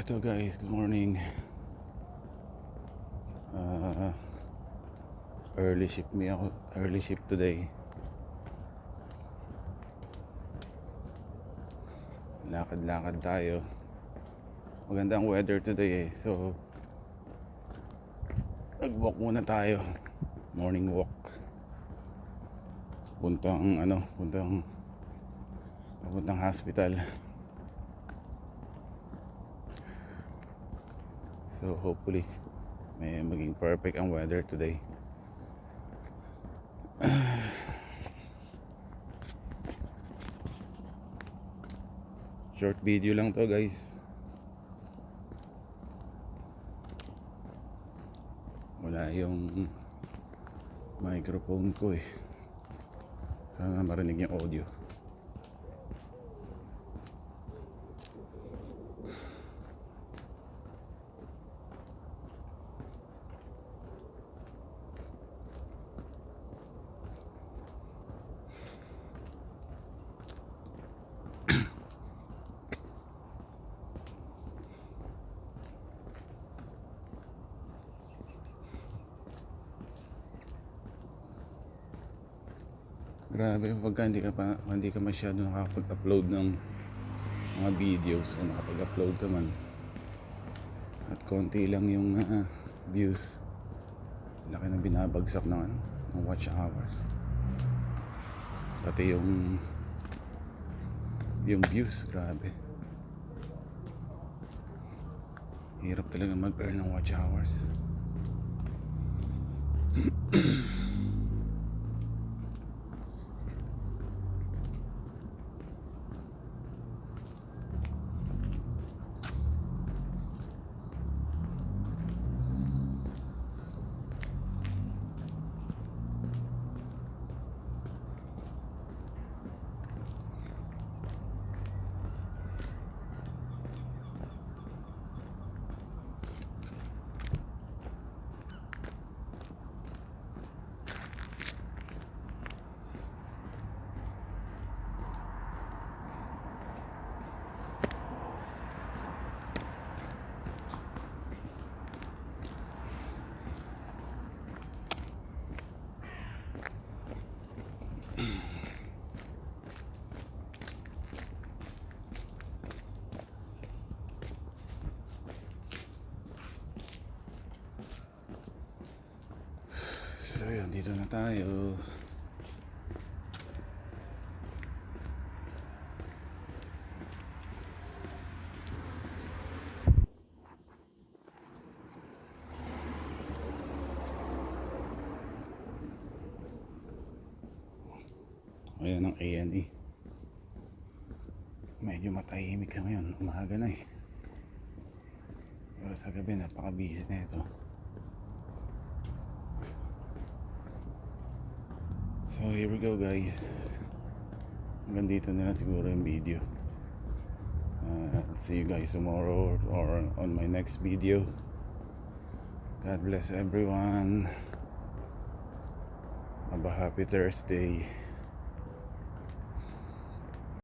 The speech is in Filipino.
Ito guys, good morning. uh, early shift today. Lakad-lakad tayo. Magandang weather today so nag-walk muna tayo. Morning walk. Papuntang hospital. So hopefully may maging perfect ang weather today. Short video lang to guys. Wala yung microphone ko eh. Sana marinig yung audio. Grabe pagka hindi ka masyado nakakapag-upload ng mga videos o nakapag-upload ka man at konti lang yung views, laki na binabagsak ng watch hours, pati yung views. Grabe, hirap talaga mag-earn ng watch hours. So yun, dito na tayo. Ayan ang A&E. Medyo matahimik lang ngayon, umaga na eh. Pero sa gabi napaka-busy na ito. So here we go guys. Hanggang dito na lang siguro yung video. See you guys tomorrow or on my next video. God bless everyone. Have a happy Thursday.